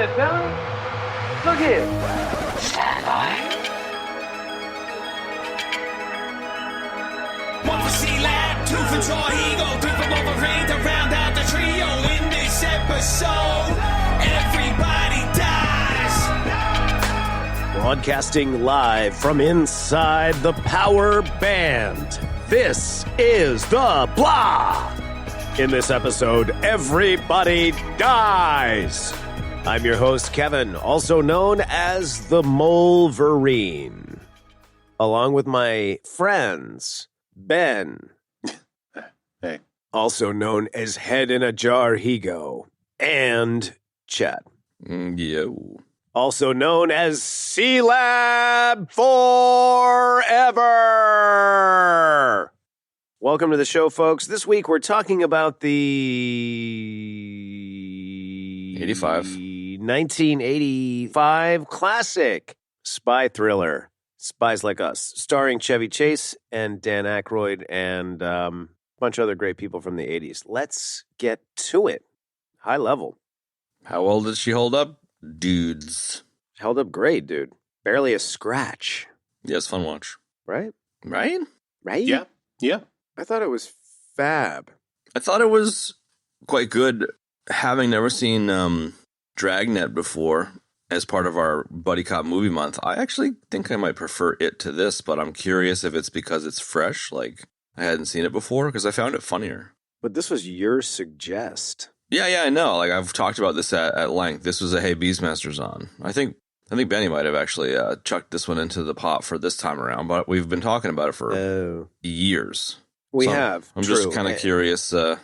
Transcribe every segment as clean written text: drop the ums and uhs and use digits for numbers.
it, fellas. Look here. Stand by. One for C-Lab, two for Draw Eagle, three for Wolverine to round out the trio. In this episode, everybody dies. Broadcasting live from inside the Power Band, this is the Blah! In this episode, everybody dies! I'm your host, Kevin, also known as the Molverine. Along with my friends, Ben. Hey. Also known as Head in a Jar Higo. And Chet. Yo. Also known as C-Lab Forever. Welcome to the show, folks. This week we're talking about the 1985 classic spy thriller, Spies Like Us, starring Chevy Chase and Dan Aykroyd and a bunch of other great people from the 80s. Let's get to it. High level. How well did she hold up? Dudes. Held up great, dude. Barely a scratch. Yes, fun watch. Right? Right? Right? Yeah. I thought it was fab. I thought it was quite good, having never seen Dragnet before as part of our Buddy Cop movie month. I actually think I might prefer it to this, but I'm curious if it's because it's fresh, like I hadn't seen it before, because I found it funnier. But this was your suggest. Yeah, I know. Like, I've talked about this at length. This was a Hey Beastmasters on. I think Benny might have actually chucked this one into the pot for this time around, but we've been talking about it for years. We have. I'm just kind of curious. It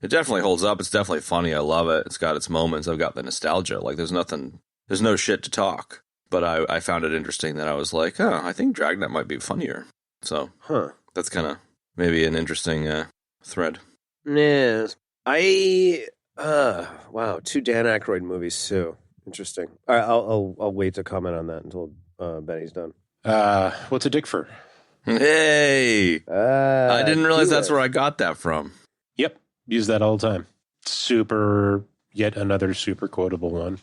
definitely holds up. It's definitely funny. I love it. It's got its moments. I've got the nostalgia. Like, there's no shit to talk. But I found it interesting that I was like, I think Dragnet might be funnier. So that's kind of maybe an interesting thread. Yeah. Wow, 2 Dan Aykroyd movies too. Interesting. All right, I'll wait to comment on that until Benny's done. What's a dick for? Hey, I didn't realize that's where I got that from. Yep, use that all the time. Yet another super quotable one.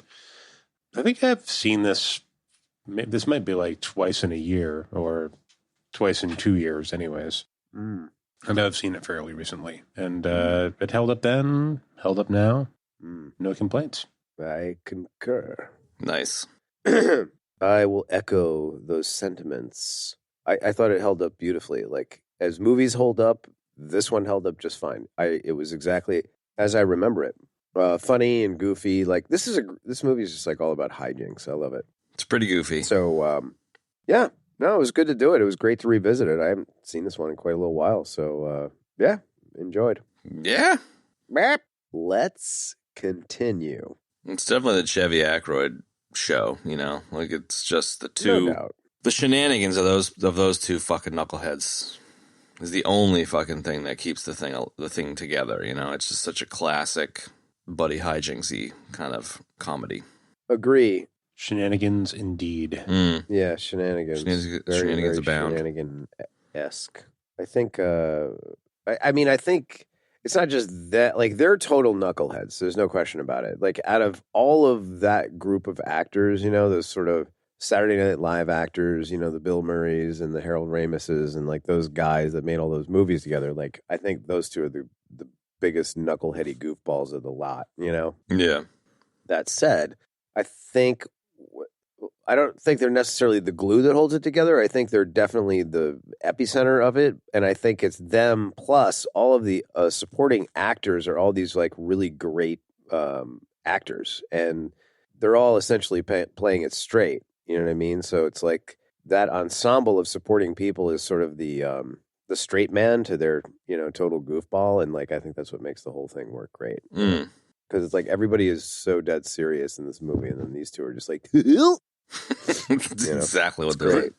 I think I've seen this. This might be like twice in a year or twice in 2 years, anyways. And I've seen it fairly recently, and it held up then, held up now. No complaints. I concur. Nice. I will echo those sentiments. I thought it held up beautifully. Like, as movies hold up, this one held up just fine. It was exactly as I remember it. Funny and goofy. Like, this movie is just like all about hijinks. I love it. It's pretty goofy. So, yeah. No, it was good to do it. It was great to revisit it. I haven't seen this one in quite a little while. So, yeah, enjoyed. Yeah. Let's continue. It's definitely the Chevy Aykroyd show, you know? Like, it's just the two. No doubt. The shenanigans of those two fucking knuckleheads is the only fucking thing that keeps the thing together, you know? It's just such a classic buddy hijinksy kind of comedy. Agree. Shenanigans indeed. Yeah, shenanigans. Shenanigans abound. Shenanigan-esque. I think, I think it's not just that, like, they're total knuckleheads. There's no question about it. Like, out of all of that group of actors, you know, those sort of Saturday Night Live actors, you know, the Bill Murrays and the Harold Ramises and, like, those guys that made all those movies together, like, I think those two are the biggest knuckleheady goofballs of the lot, you know? Yeah. That said, I don't think they're necessarily the glue that holds it together. I think they're definitely the epicenter of it. And I think it's them plus all of the supporting actors are all these like really great actors. And they're all essentially playing it straight. You know what I mean? So it's like that ensemble of supporting people is sort of the straight man to their, you know, total goofball. And like, I think that's what makes the whole thing work great. Because it's like everybody is so dead serious in this movie. And then these two are just like, That's exactly what they're like.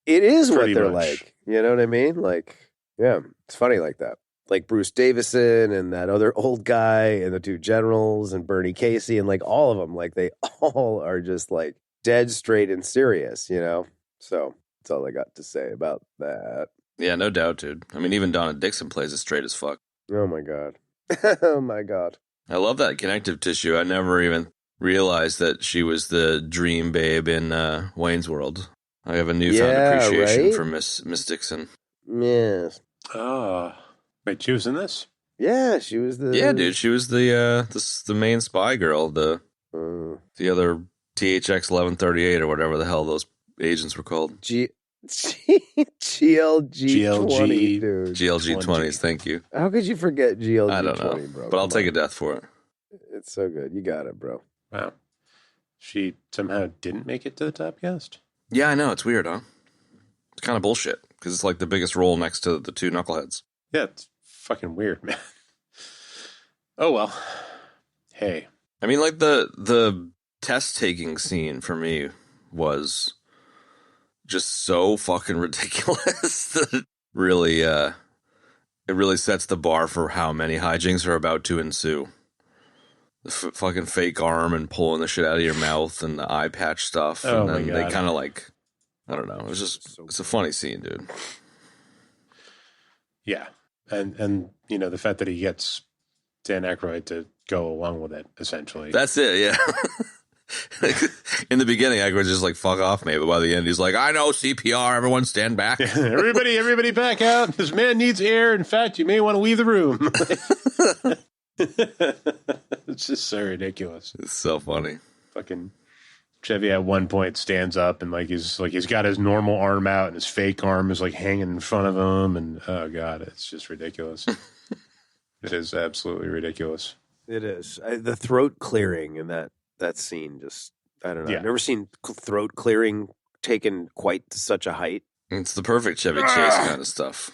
It is Pretty what they're much. like. You know what I mean? Like, yeah, it's funny like that. Like Bruce Davison and that other old guy and the two generals and Bernie Casey and like all of them, like they all are just like dead straight and serious, you know? So that's all I got to say about that. Yeah, no doubt, dude. I mean, even Donna Dixon plays it straight as fuck. Oh my God. Oh my God. I love that connective tissue. I never even realize that she was the dream babe in Wayne's World. I have a newfound appreciation right? for Miss Dixon. Yes. Oh, wait, she was in this? Yeah, she was the. Yeah, dude, she was the main spy girl, the other THX 1138 or whatever the hell those agents were called. GLG 20, dude. GLG 20s, thank you. How could you forget GLG I don't know, 20, bro? but I'll take a death for it. It's so good. You got it, bro. Wow. She somehow didn't make it to the top cast? Yeah, I know. It's weird, huh? It's kind of bullshit because it's like the biggest role next to the two knuckleheads. Yeah, it's fucking weird, man. Oh, well. Hey. I mean, like the test-taking scene for me was just so fucking ridiculous that it really sets the bar for how many hijinks are about to ensue. The fucking fake arm and pulling the shit out of your mouth and the eye patch stuff. Oh, and then my they God. kind of like, I don't know. It's a funny scene, dude. Yeah. And you know, the fact that he gets Dan Aykroyd to go along with it, essentially. That's it, yeah. In the beginning, Aykroyd's just like, fuck off, mate. But by the end, he's like, I know CPR. Everyone stand back. Everybody back out. This man needs air. In fact, you may want to leave the room. It's just so ridiculous. It's so funny. Fucking Chevy at one point stands up and he's got his normal arm out and his fake arm is like hanging in front of him, and oh god, it's just ridiculous. It is absolutely ridiculous. It is. The throat clearing in that scene, just, I don't know. Yeah. I've never seen throat clearing taken quite to such a height. It's the perfect Chevy Chase kind of stuff.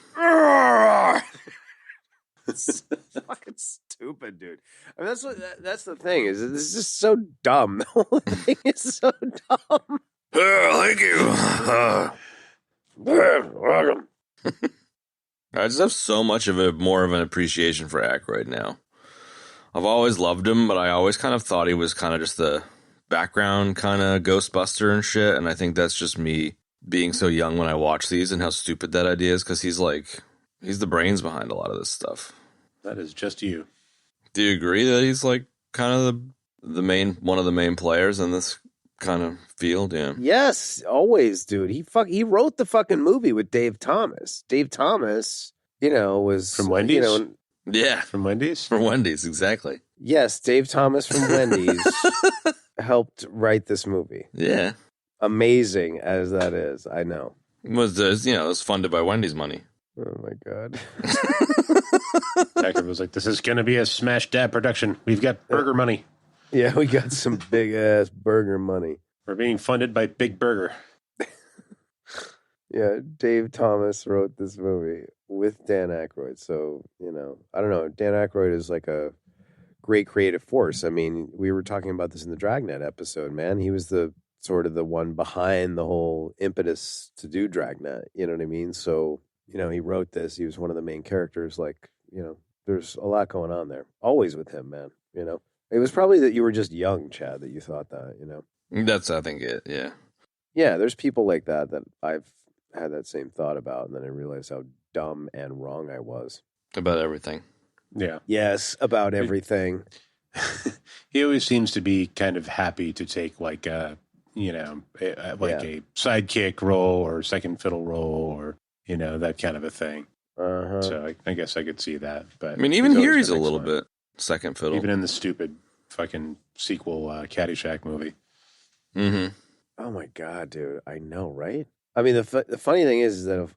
It's fucking stupid, dude. I mean, that's the thing. Is it's just so dumb. The whole thing is so dumb. Thank you. Welcome. I just have so much of more of an appreciation for Aykroyd now. I've always loved him, but I always kind of thought he was kind of just the background kind of Ghostbuster and shit. And I think that's just me being so young when I watch these and how stupid that idea is, because he's the brains behind a lot of this stuff. That is just you. Do you agree that he's like kind of one of the main players in this kind of field? Yeah. Yes, always, dude. He wrote the fucking movie with Dave Thomas. Dave Thomas, was From Wendy's? Yeah. From Wendy's? From Wendy's, exactly. Yes, Dave Thomas from Wendy's helped write this movie. Yeah. Amazing as that is, I know. It was funded by Wendy's money. Oh my god. Becker was like, this is going to be a smash dab production. We've got burger money. Yeah, we got some big ass burger money. We're being funded by Big Burger. Yeah, Dave Thomas wrote this movie with Dan Aykroyd. So, I don't know. Dan Aykroyd is like a great creative force. I mean, we were talking about this in the Dragnet episode, man. He was the sort of the one behind the whole impetus to do Dragnet. You know what I mean? So, he wrote this. He was one of the main characters. Like, there's a lot going on there. Always with him, man. It was probably that you were just young, Chad, that you thought that, That's, I think, it, yeah. Yeah, there's people like that I've had that same thought about, and then I realized how dumb and wrong I was. About everything. Yeah. Yes, about everything. He always seems to be kind of happy to take like a sidekick role or second fiddle role or, that kind of a thing. Uh-huh. So I guess I could see that. But I mean, even here he's a been little excellent. bit second fiddle. Even in the stupid fucking sequel Caddyshack movie. Mm-hmm. Oh my god, dude! I know, right? I mean, the funny thing is that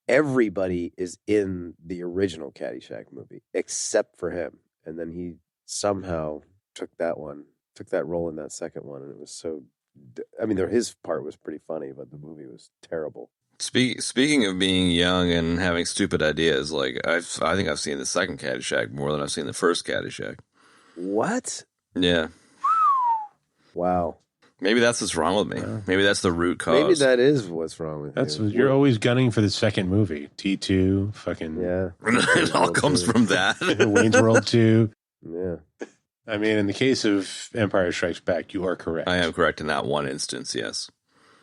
everybody is in the original Caddyshack movie except for him, and then he somehow took that role in that second one, and it was so. I mean, his part was pretty funny, but the movie was terrible. Speaking of being young and having stupid ideas, like I think I've seen the second Caddyshack more than I've seen the first Caddyshack. What? Yeah. Wow. Maybe that's what's wrong with me. Yeah. Maybe that's the root cause. Maybe that is what's wrong with That's you. what, you're always gunning for the second movie. T2, fucking Yeah. It all comes from that. Wayne's World 2. Yeah. I mean, in the case of Empire Strikes Back, you are correct. I am correct in that one instance, yes.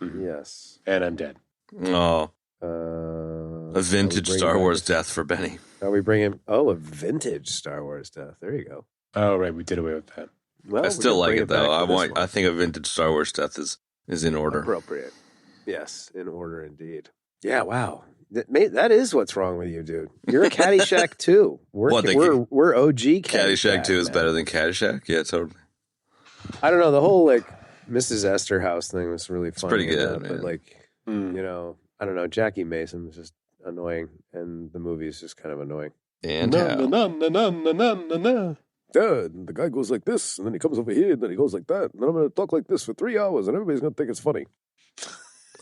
Mhm. Yes. And I'm dead. Oh, a vintage Star Wars death for Benny. Are we bringing? Oh, a vintage Star Wars death. There you go. Oh, right. We did away with that. Well, I we're still gonna like bring it though. back to this I one. think a vintage Star Wars death is in order. Appropriate. Yes, in order indeed. Yeah, wow. That is what's wrong with you, dude. You're a Caddyshack too. We're What, they- we're OG Caddyshack 2 is man. better than Caddyshack? Yeah, totally. I don't know. The whole like Mrs. Esther house thing was really funny. pretty good, But man. like, you know, I don't know. Jackie Mason was just annoying, and the movie is just kind of annoying. And No, how? no, no, no, no, no, no, no. Dad, the guy goes like this, and then he comes over here, and then he goes like that, and then I'm going to talk like this for 3 hours, and everybody's going to think it's funny.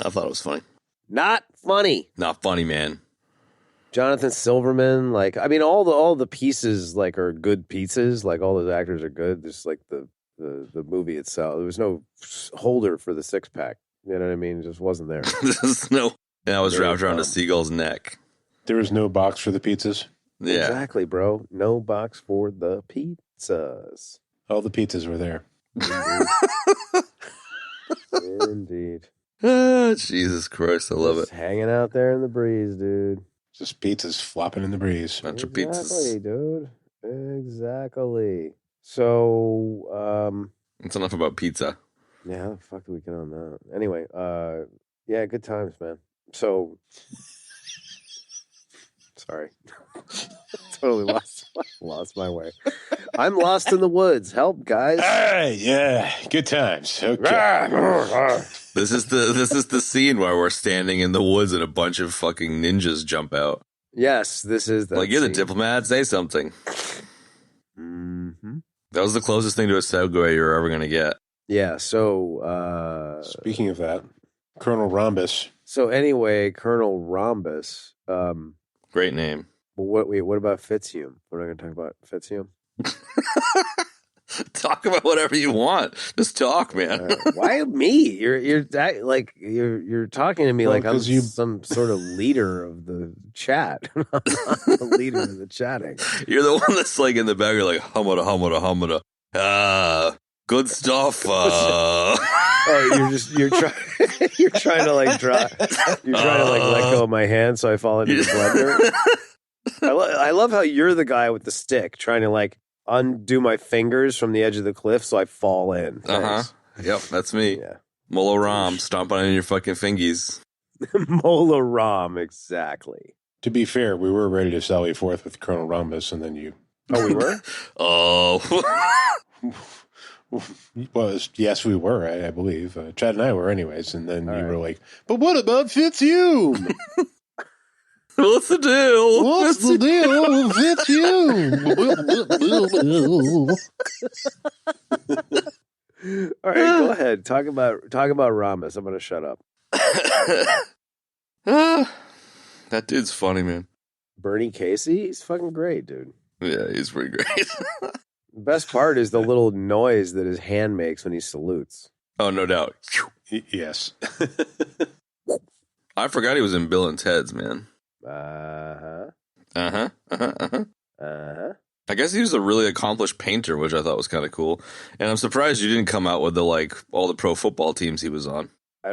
I thought it was funny. Not funny. Not funny, man. Jonathan Silverman, like, I mean, all the pieces like are good pieces. Like all those actors are good. Just like the movie itself, there was no holder for the 6-pack. You know what I mean? It just wasn't there. There's no. And I was Very wrapped around a dumb. seagull's neck. There was no box for the pizzas. Yeah. Exactly, bro. No box for the pizzas. All the pizzas were there. Indeed. Ah, Jesus Christ, I love it. Just hanging out there in the breeze, dude. Just pizzas flopping in the breeze. Bunch of Exactly, pizzas. dude. Exactly. So, It's enough about pizza. yeah, how the fuck did we get on that? Anyway, yeah, good times, man. So, sorry. Totally lost my way. I'm lost in the woods. Help, guys. Hey, yeah, good times. Okay. This is the scene where we're standing in the woods and a bunch of fucking ninjas jump out. Yes, this is the Like, you're the diplomat, say something. Mm-hmm. That was the closest thing to a segue you're ever going to get. Yeah, so Speaking of that, Colonel Rhombus. so anyway, Colonel Rhombus, Great name. what about Fitzhugh? We're not going to talk about Fitzhugh. Talk about whatever you want. Just talk, man. Why me? You're talking to me Well, like I'm 'cause you- some sort of leader of the chat. I'm not the leader of the chatting. You're the one that's like in the back. You're like, humada, humada, humada. Good stuff. Oh, you're trying to like let go of my hand so I fall into the blender. I love how you're the guy with the stick trying to like undo my fingers from the edge of the cliff so I fall in. Uh-huh. Yep, that's me. Yeah. Mola Ram, stomping on your fucking fingies. Mola Ram, exactly. To be fair, we were ready to sally forth with Colonel Rhombus, and then you. Oh, we were? Oh. Well, yes, we were, I believe. Chad and I were, anyways. And then All you right. were like, but what about Fitzhugh? What's the deal? What's the deal with Fitzhugh? All right, go ahead. Talk about Rhombus. I'm going to shut up. That dude's funny, man. Bernie Casey, he's fucking great, dude. Yeah, he's pretty great. The best part is the little noise that his hand makes when he salutes. Oh, no doubt. Yes. I forgot he was in Bill and Ted's, man. Uh-huh. Uh-huh. Uh-huh. Uh-huh. Uh-huh. I guess he was a really accomplished painter, which I thought was kind of cool. And I'm surprised you didn't come out with all the pro football teams he was on. He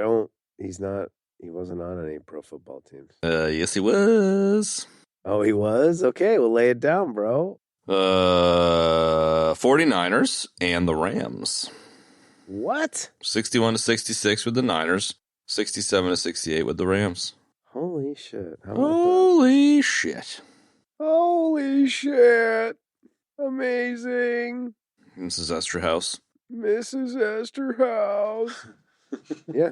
wasn't on any pro football teams. Yes, he was. Oh, he was? Okay, well, lay it down, bro. 49ers and the Rams. What? 61-66 with the Niners. 67-68 with the Rams. Holy shit. How about Holy shit. that? Holy shit. Amazing. Mrs. Esther House. Mrs. Esther House. Yeah.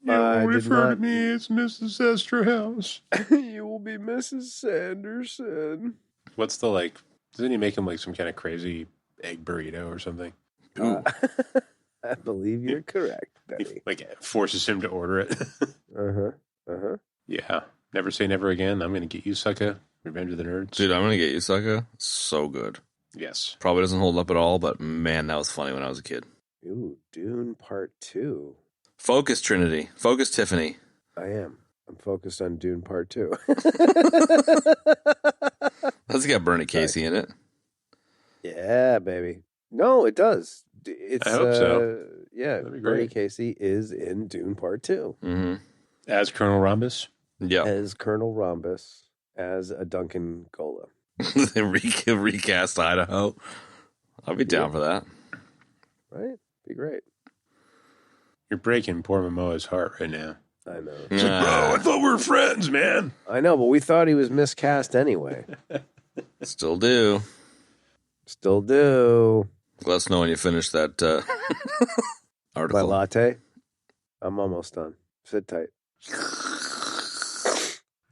You I will did refer not- to me as Mrs. Esther House. You will be Mrs. Sanderson. What's the, like, doesn't he make him, like, some kind of crazy egg burrito or something? Ooh. I believe you're correct, He, Benny. like, forces him to order it. Uh-huh. Uh-huh. Yeah. Never say never again. I'm going to get you, Sucka. Revenge of the Nerds. Dude, I'm going to get you, Sucka. So good. Yes. Probably doesn't hold up at all, but man, that was funny when I was a kid. Ooh, Dune Part 2. Focus, Trinity. Focus, Tiffany. I am. I'm focused on Dune Part 2. That's got Bernie Casey in it. Yeah, baby. No, it does. It's, I hope so. Yeah, That'd be Bernie great. Casey is in Dune Part 2 Mm-hmm. As Colonel Rhombus. Yeah. as Colonel Rhombus, as a Duncan Gola. Recast Idaho. I'll be down for that. right? Be great. You're breaking poor Momoa's heart right now. I know. It's like, bro, I thought we were friends, man. I know, but we thought he was miscast anyway. Still do. Still do. Let us know when you finish that My article. latte? I'm almost done. Sit tight.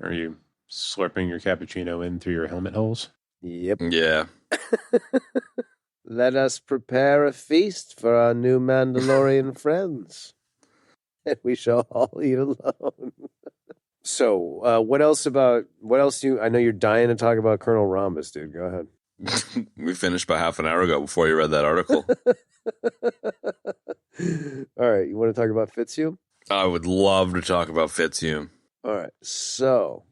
Are you slurping your cappuccino in through your helmet holes? Yep. Yeah. Let us prepare a feast for our new Mandalorian friends. And we shall all eat alone. So, what else I know you're dying to talk about Colonel Rhombus, dude. Go ahead. We finished about half an hour ago before you read that article. All right, you want to talk about Fitzhugh? I would love to talk about Fitzhugh. All right, so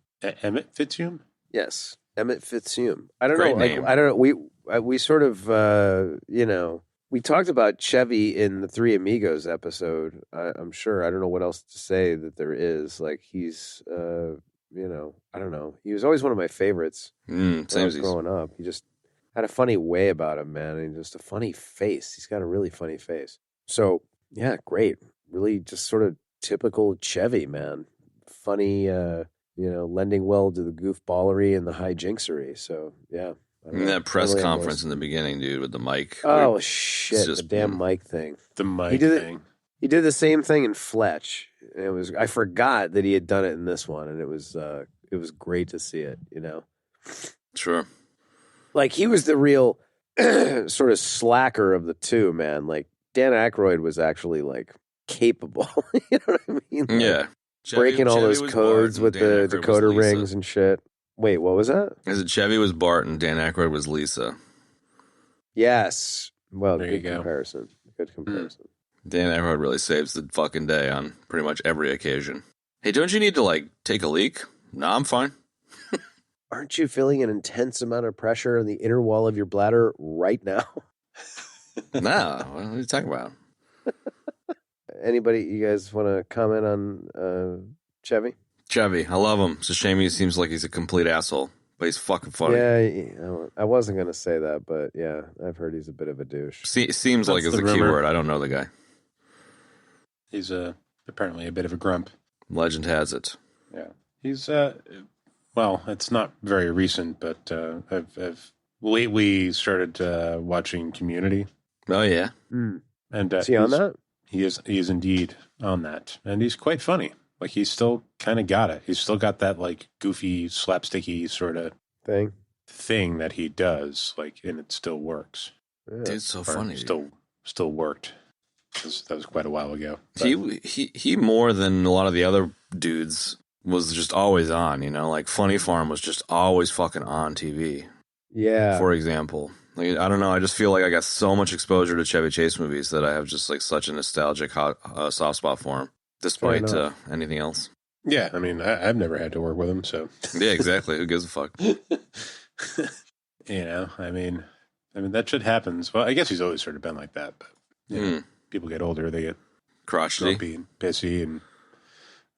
Emmett Fitzhugh? yes, Emmett Fitzhugh. I don't Great know. name. I don't know. We sort of we talked about Chevy in the Three Amigos episode. I'm sure. I don't know what else to say that there is. Like he's I don't know. He was always one of my favorites when I Same was as growing up. He just had a funny way about him, man, and just a funny face. He's got a really funny face. So yeah, great. Really, just sort of typical Chevy, man. Funny, lending well to the goofballery and the hijinxery. So yeah. I don't know. that press Totally conference endorsed. in the beginning, dude, with the mic. Oh shit! just- The damn mic thing. The mic He did it- thing. He did the same thing in Fletch. I forgot that he had done it in this one, and it was great to see it. Sure. Like he was the real sort of slacker of the two, man. Like Dan Aykroyd was actually like capable. You know what I mean? Like, Yeah. breaking all Chevy those was codes Bart with and Dan the Aykroyd was decoder Lisa. rings and shit. Wait, what was that? Is it Chevy was Bart and Dan Aykroyd was Lisa? Yes. Well, There you good go. comparison. Good comparison. Dan Aykroyd really saves the fucking day on pretty much every occasion. Hey, don't you need to, take a leak? No, I'm fine. Aren't you feeling an intense amount of pressure on the inner wall of your bladder right now? Nah, what are you talking about? Anybody, you guys want to comment on Chevy? Chevy, I love him. It's a shame he seems like he's a complete asshole, but he's fucking funny. Yeah, I wasn't going to say that, but yeah, I've heard he's a bit of a douche. Seems like That's it's the a key rumor. word. I don't know the guy. He's apparently a bit of a grump. Legend has it. Yeah. He's, well, it's not very recent, but I've lately started watching Community. Oh, yeah. Mm. And Is he on that? He is indeed on that. And he's quite funny. Like, he's still kind of got it. He's still got that, goofy, slapsticky sort of thing that he does, and it still works. Yeah. Dude, it's so Or funny. Still worked. That was quite a while ago. But He more than a lot of the other dudes was just always on, Funny Farm was just always fucking on TV, Yeah. for example. I don't know, I just feel like I got so much exposure to Chevy Chase movies that I have just such a nostalgic soft spot for him, despite Fair enough. anything else. yeah, I mean, I've never had to work with him, so. Yeah, exactly. Who gives a fuck? I mean, that shit happens. Well, I guess he's always sort of been like that, but people get older, they get Crotchety. grumpy and pissy, and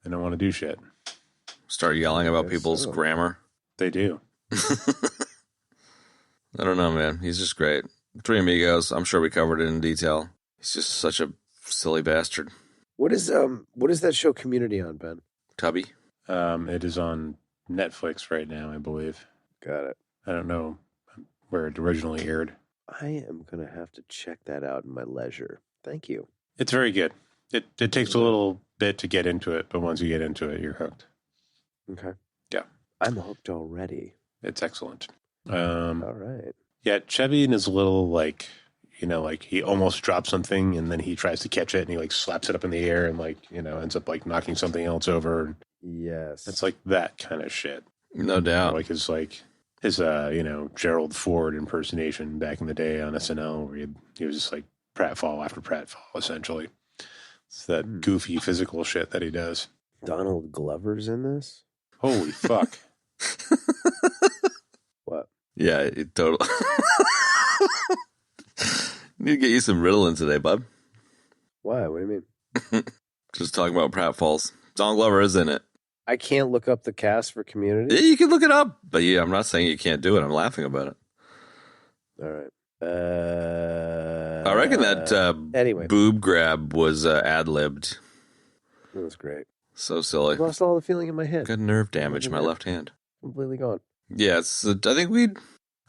they don't want to do shit. Start yelling about Guess people's so. grammar. They do. I don't know, man. He's just great. Three Amigos, I'm sure we covered it in detail. He's just such a silly bastard. What is that show Community on, Ben? Tubby. It is on Netflix right now, I believe. Got it. I don't know where it originally aired. I am going to have to check that out in my leisure. Thank you. It's very good. It takes a little bit to get into it, but once you get into it, you're hooked. Okay. Yeah. I'm hooked already. It's excellent. All right. Yeah, Chevy is a little he almost drops something and then he tries to catch it and he slaps it up in the air and ends up knocking something else over. Yes. It's that kind of shit. No doubt. His Gerald Ford impersonation back in the day on SNL where he was just pratfall after pratfall, essentially. It's that goofy physical shit that he does. Donald Glover's in this? Holy fuck. What? Yeah, it totally. Need to get you some Ritalin today, bud. Why? What do you mean? Just talking about pratfalls. Don Glover is in it. I can't look up the cast for Community? Yeah, you can look it up. But yeah, I'm not saying you can't do it. I'm laughing about it. All right. I reckon that anyway, boob grab was ad-libbed. it was great. So silly. I lost all the feeling in my head. Got nerve damage in my left hand. Completely gone. Yeah,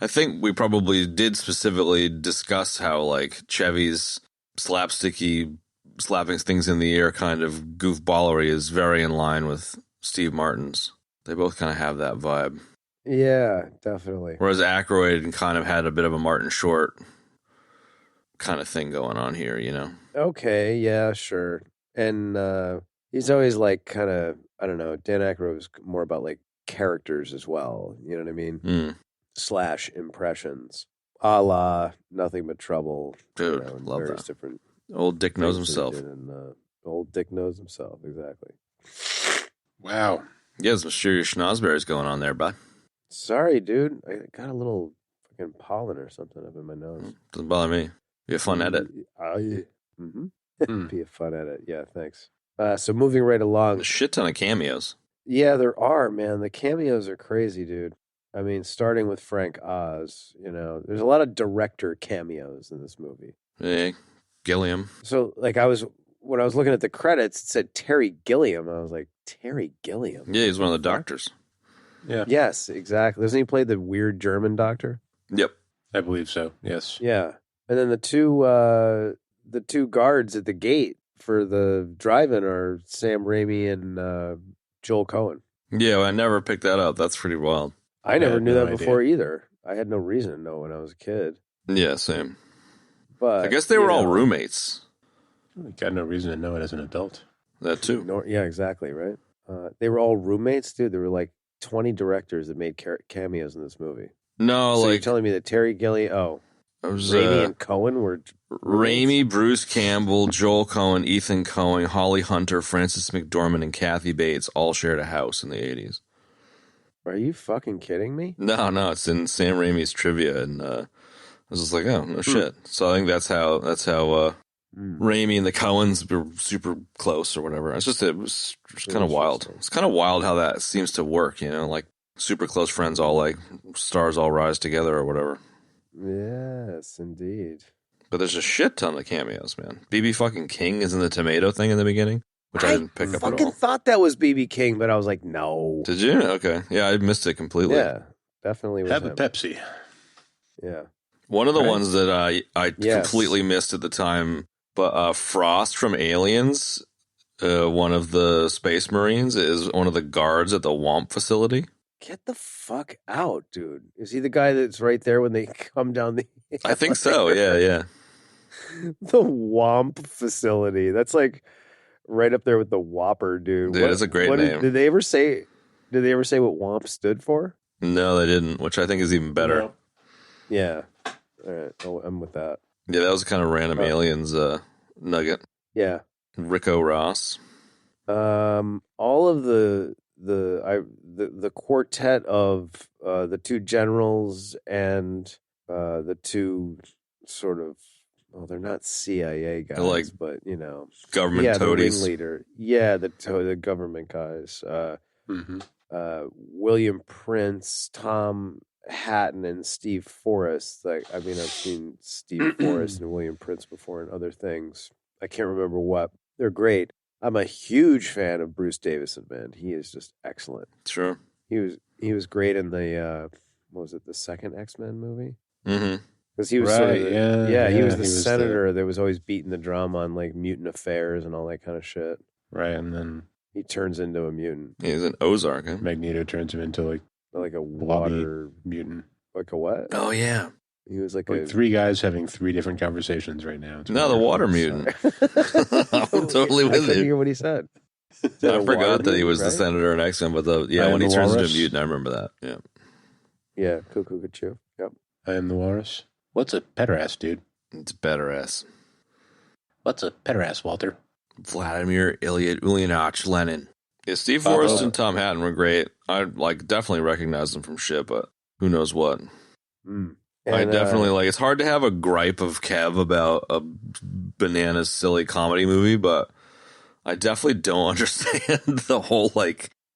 I think we probably did specifically discuss how like Chevy's slapsticky slapping things in the air kind of goofballery is very in line with Steve Martin's. They both kind of have that vibe. Yeah, definitely. Whereas Aykroyd kind of had a bit of a Martin Short kind of thing going on here, you know? Okay, yeah, sure. And he's always like kind of, I don't know, Dan Aykroyd was more about like characters as well. You know what I mean? / impressions. A la Nothing But Trouble. Dude, and love various that. different Old Dick knows things that he himself. did, and old Dick knows himself, exactly. Wow. Yeah, some serious schnozberries going on there, bud. Sorry, dude. I got a little fucking pollen or something up in my nose. Doesn't bother me. Be a fun edit. Be a fun edit. Yeah, thanks. So moving right along. A shit ton of cameos. Yeah, there are, man. The cameos are crazy, dude. I mean, starting with Frank Oz, you know, there's a lot of director cameos in this movie. Hey, Gilliam. So, like, when I was looking at the credits, it said Terry Gilliam. I was like, Terry Gilliam? Yeah, he's one of the doctors. Yeah. Yes, exactly. Doesn't he play the weird German doctor? Yep. I believe so. Yes. Yeah. And then the two guards at the gate for the drive-in are Sam Raimi and Joel Cohen. Yeah, well, I never picked that up. That's pretty wild. I never had knew no that before either. I had no reason to know when I was a kid. Yeah, same. But I guess they were all roommates. I got no reason to know it as an adult. That too. Yeah, exactly, right? They were all roommates, dude. There were like 20 directors that made cameos in this movie. No, So you're like telling me that Terry Gilliam, it was Raimi and Cohen were roommates? Raimi, Bruce Campbell, Joel Cohen, Ethan Cohen, Holly Hunter, Frances McDormand, and Kathy Bates all shared a house in the 80s. Are you fucking kidding me? No, it's in Sam Raimi's trivia, and I was just like, oh no shit. So I think that's how Raimi and the Coens were super close or whatever. It was kind of wild. It's kind of wild how that seems to work, you know, like super close friends all like stars all rise together or whatever. Yes, indeed. But there's a shit ton of cameos, man. BB fucking King is in the tomato thing in the beginning, which I didn't pick up at all. I fucking thought that was BB King, but I was like, no. Did you? Okay. Yeah, I missed it completely. Yeah, definitely was Have him. a Pepsi. Yeah. One of the Right. ones that I Yes. completely missed at the time, but Frost from Aliens, one of the Space Marines, is one of the guards at the WOMP facility. Get the fuck out, dude. Is he the guy that's right there when they come down the... I think so. Yeah. The WOMP facility. That's like right up there with the WOPR, dude. Dude, that's a great name. Did they ever say what WOMP stood for? No, they didn't, which I think is even better. No. Yeah. All right. Oh, I'm with that. Yeah, that was kind of random Aliens nugget. Yeah. Rico Ross. All of the quartet of the two generals and the two sort of, well, they're not CIA guys, They're like but you know, Government the toadies. ringleader, the government guys, William Prince, Tom Hatton, and Steve Forrest. Like, I mean, I've seen Steve Forrest and William Prince before in other things. I can't remember what. They're great. I'm a huge fan of Bruce Davison, man. He is just excellent. Sure. He was great in the what was it, the second X-Men movie? Mm-hmm. Because he was Right, sort of he was the he was senator that was always beating the drum on like mutant affairs and all that kind of shit. Right, and then He turns into a mutant, He's an Ozark, huh? Magneto turns him into like like a blobby water, mutant. like a what? Oh, yeah. He was like Like a three guys having three different conversations right now. It's No, the wonderful. water mutant. Sorry. I'm totally I with couldn't you. hear what he said. I forgot that he was the senator in X-Men, but I when am he the turns into a walrus. mutant, I remember that. Yeah. Yeah, cuckoo, cuckoo. Yep. I am the walrus. What's a pederast, dude? It's better ass. What's a pederast, Walter? Vladimir Ilyich Lenin. Yeah, Steve Forrest and Tom Hatton were great. I definitely recognize them from shit, but who knows what. Mm. I And, definitely it's hard to have a gripe of Kev about a bananas silly comedy movie, but I definitely don't understand the whole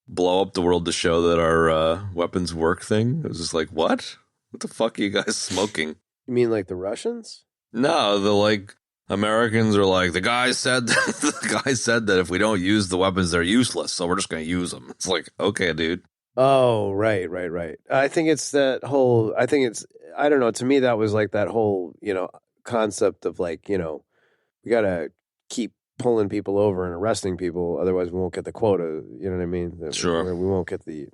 blow up the world to show that our weapons work thing. It was just like, what? What the fuck are you guys smoking? You mean like the Russians? No, the like Americans are like the guy said that if we don't use the weapons, they're useless. So we're just going to use them. It's like, okay, dude. Oh, right. I think it's that whole. I think it's. I don't know. To me, that was like that whole, concept of like, we gotta keep pulling people over and arresting people, otherwise we won't get the quota. You know what I mean? Sure. We won't get the,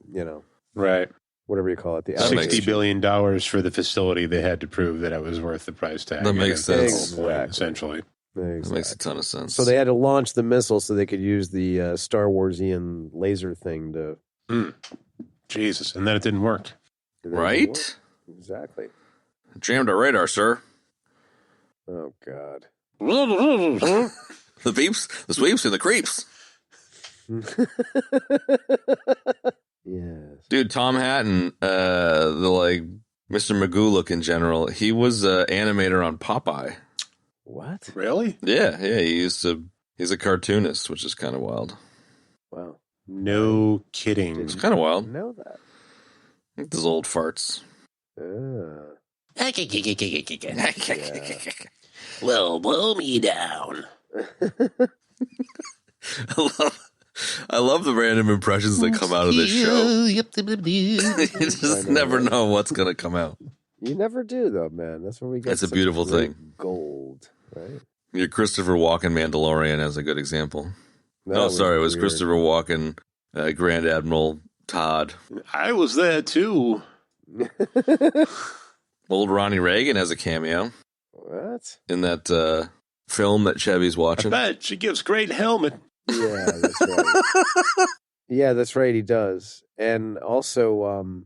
Right. whatever you call it. The $60 billion for the facility. They had to prove that it was worth the price tag. That makes sense. Point, essentially. Exactly. That makes a ton of sense. So they had to launch the missile so they could use the Star Warsian laser thing to. Jesus, and then it didn't work. Right? Exactly. Jammed our radar, sir. Oh God. The beeps, the sweeps, and the creeps. Yes. Dude, Tom Hatton, the like Mr. Magoo look in general, he was an animator on Popeye. What? Really? Yeah, he's a cartoonist, which is kind of wild. Wow. No kidding. It's kind of wild. Know that. Those old farts. Well, blow me down. I love the random impressions that come out of this show. You just never know what's going to come out. You never do, though, man. That's what we get. It's a beautiful thing. Gold, right? Your Christopher Walken Mandalorian is a good example. It was weird. Christopher Walken, Grand Admiral Todd. I was there, too. Old Ronnie Reagan has a cameo. What? In that film that Chevy's watching. I bet she gives great helmet. Yeah, that's right. Yeah, that's right. He does. And also,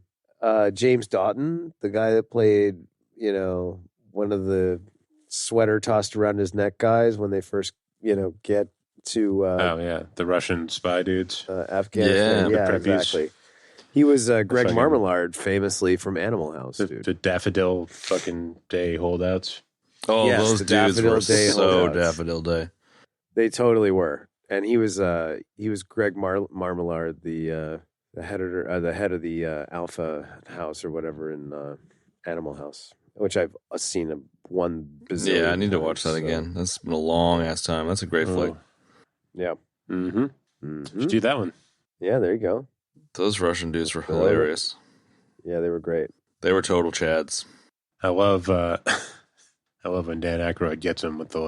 James Doughton, the guy that played, one of the sweater tossed around his neck guys when they first, get to the Russian spy dudes, Afghanistan. Yeah, Yeah, exactly. He was Greg Marmalard, famously from Animal House, dude. The Daffodil fucking Day holdouts. Oh, yes, those dudes were so Daffodil Day. They totally were. And he was Greg Marmalard, the head of the Alpha House or whatever in Animal House, which I've seen one bazillion. Yeah, I need to times, watch that again. That's been a long ass time. That's a great flick. Yeah. Let's do that one. Yeah, there you go. Those Russian dudes were hilarious. Yeah, they were great. They were total chads. I love when Dan Aykroyd gets him with the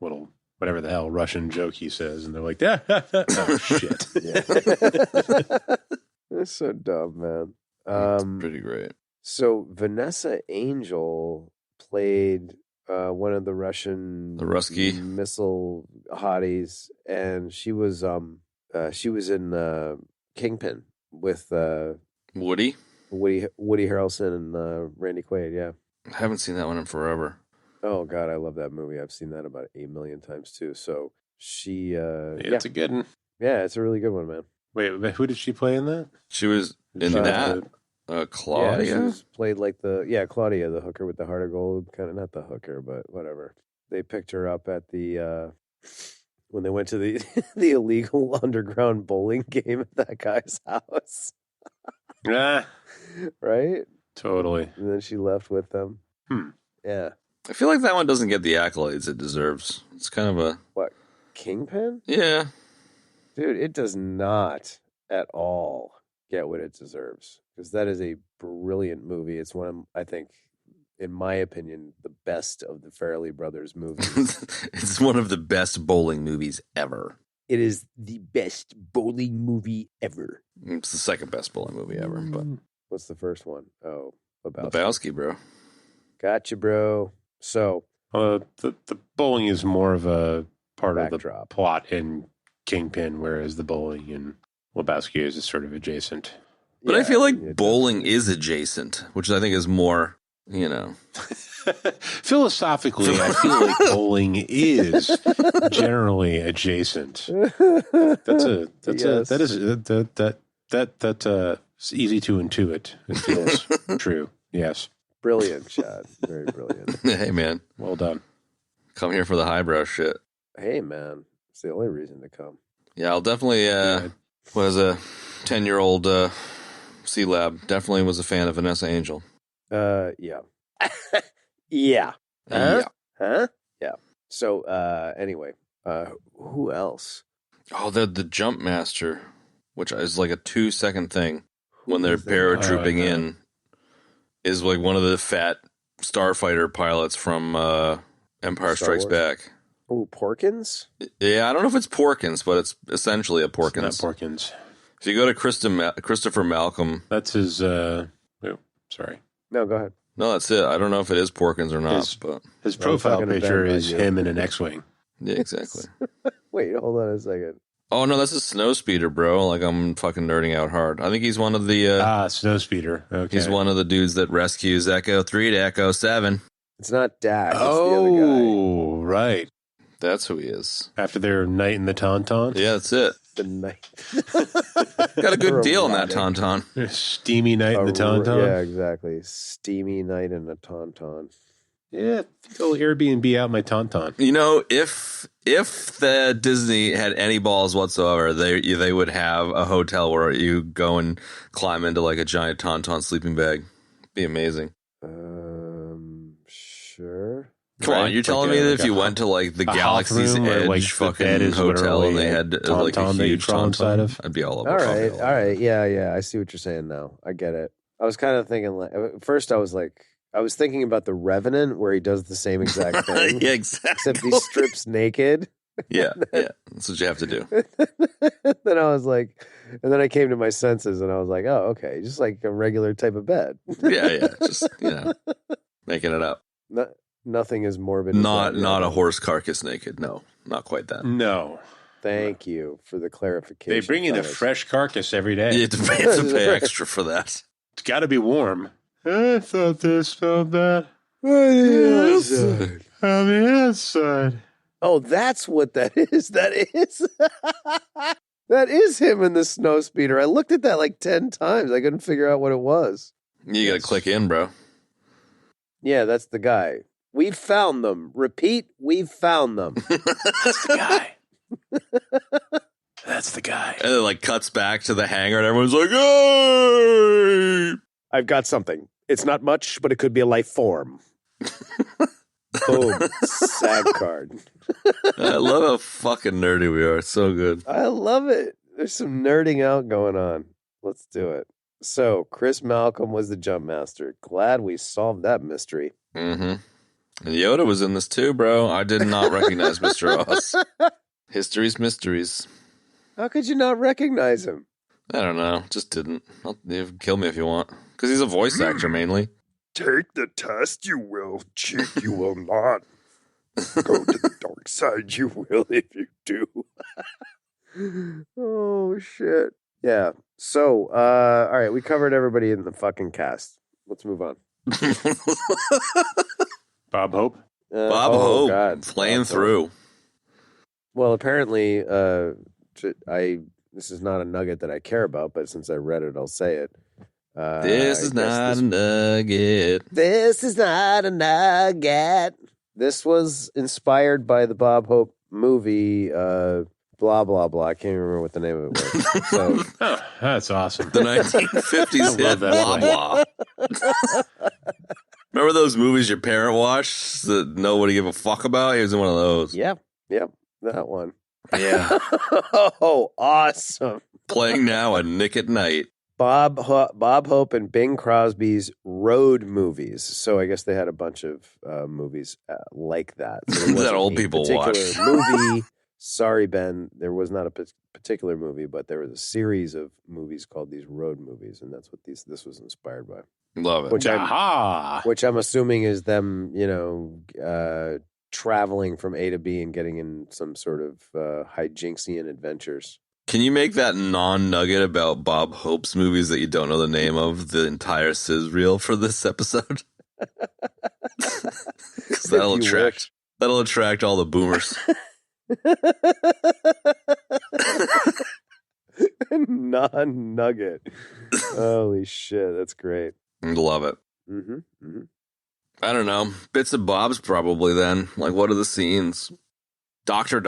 little whatever the hell Russian joke he says, and they're like, oh shit. That's so dumb, man. That's pretty great. So Vanessa Angel played one of the Russian missile hotties, and she was in Kingpin with Woody Harrelson and Randy Quaid. Yeah, I haven't seen that one in forever. Oh God, I love that movie. I've seen that about 8 million times too. So she, it's a good one. Yeah, it's a really good one, man. Wait, who did she play in that? She was in that. Claudia? Yeah, she played like Claudia, the hooker with the heart of gold. Kind of not the hooker, but whatever. They picked her up at the when they went to the the illegal underground bowling game at that guy's house. Right? Totally. And then she left with them. Yeah. I feel like that one doesn't get the accolades it deserves. It's kind of a... What? Kingpin? Yeah. Dude, it does not at all get what it deserves. Because that is a brilliant movie. It's one of, I think, in my opinion, the best of the Farrelly Brothers movies. It's one of the best bowling movies ever. It is the best bowling movie ever. It's the second best bowling movie ever. But what's the first one? Oh, Lebowski, bro. Gotcha, bro. So the bowling is more of a part of the backdrop. Plot in Kingpin, whereas the bowling in Lebowski is sort of adjacent. But I feel like bowling is adjacent, which I think is more, Philosophically, I feel like bowling is generally adjacent. It's easy to intuit. It feels true. Yes. Brilliant, Chad. Very brilliant. Hey, man. Well done. Come here for the highbrow shit. Hey, man. It's the only reason to come. Yeah, I'll definitely, was a 10-year-old C-Lab, definitely was a fan of Vanessa Angel. Yeah. Yeah. Yeah. Huh? Yeah. So anyway, who else? Oh, the jump master, which is like a 2-second thing when they're is that? paratrooping Oh, no. in, is like one of the fat starfighter pilots from Empire Star Strikes Wars? Back. Oh, Porkins? Yeah, I don't know if it's Porkins, but it's essentially a It's not Porkins. Porkins. If you go to Christopher Malcolm, That's his. Oh, sorry. No, go ahead. no, that's it. I don't know if it is Porkins or not, His- but His I'm profile talking to picture Ben, is not you. him in an X-wing. yeah, exactly. Wait, hold on a second. Oh no, that's a snow speeder, bro. Like I'm fucking nerding out hard. I think he's one of the Snowspeeder. Okay. he's one of the dudes that rescues Echo 3 to Echo 7. It's not Dak. It's the other Oh, right. That's who he is. After their night in the Tauntaun. Yeah, that's it. guy. The night. Got a good deal in that Erotic. tauntaun. Steamy night in the Tauntaun. Yeah, exactly. Steamy night in the Tauntaun. Yeah, go Airbnb out my Tauntaun. You know, if the Disney had any balls whatsoever, they would have a hotel where you go and climb into like a giant tauntaun sleeping bag. Be amazing. Sure. Come on, Right, you're like telling a- me that like if you a went to like the a Galaxy's Hoth room where, Edge like, the fucking bed is hotel and literally they a had like a tauntaun that you huge crawl inside tauntaun, of? I'd be all over. All I'll be right. all All over. right. Yeah. I see what you're saying now. I get it. I was kind of thinking like at first I was thinking about the Revenant where he does the same exact thing. Yeah, exactly. Except he strips naked. Yeah, that's what you have to do. Then I was like, and then I came to my senses and I was like, oh, okay, just like a regular type of bed. Yeah, just making it up. Nothing is morbid. as Not that, a horse carcass naked. No, not quite that. No. Thank you for the clarification. They bring in a fellas. fresh carcass every day. You have to pay extra for that. It's got to be warm. I thought this felt bad. On the On the outside. Oh, that's what that is. That is that is him in the snow speeder. I looked at that like 10 times. I couldn't figure out what it was. You got to click in, bro. Yeah, that's the guy. We've found them. Repeat, we've found them. That's the guy. That's the guy. And it like cuts back to the hangar and everyone's like, hey! I've got something. It's not much, but it could be a life form. Boom. Sad card. I love how fucking nerdy we are. It's so good. I love it. There's some nerding out going on. Let's do it. So, Chris Malcolm was the jump master. Glad we solved that mystery. Mm-hmm. And Yoda was in this too, bro. I did not recognize Mr. Oz. History's mysteries. How could you not recognize him? I don't know. Just didn't. You can kill me if you want. Because he's a voice actor mainly. Take the test, you will. Cheat, you will not. Go to the dark side, you will if you do. Oh, shit. Yeah. So, all right, we covered everybody in the fucking cast. Let's move on. Bob Hope. Bob oh, Hope God. playing Bob Hope. through. Well, apparently, this is not a nugget that I care about, but since I read it, I'll say it. This is not a nugget. This is not a nugget. This was inspired by the Bob Hope movie, blah, blah, blah. I can't remember what the name of it was. So, Oh, that's awesome. The 1950s hit love that blah blah. Remember those movies your parent watched that nobody gave a fuck about? He was in one of those. yep, that one. Yeah. Oh, awesome. Playing now at Nick at Night. Bob Hope and Bing Crosby's road movies. So I guess they had a bunch of movies like that. So there That wasn't old a people particular watch. movie. Sorry, Ben. There was not a particular movie, but there was a series of movies called these road movies, and that's what this was inspired by. Love it. Which Aha. Which I'm assuming is them, traveling from A to B and getting in some sort of hijinksian adventures. Can you make that non-nugget about Bob Hope's movies that you don't know the name of the entire sizz reel for this episode? 'Cause that'll If you attract all the boomers. Non-nugget. Holy shit, that's great. Love it. Mm-hmm. I don't know. Bits of Bob's probably then. Like, what are the scenes? Doctor.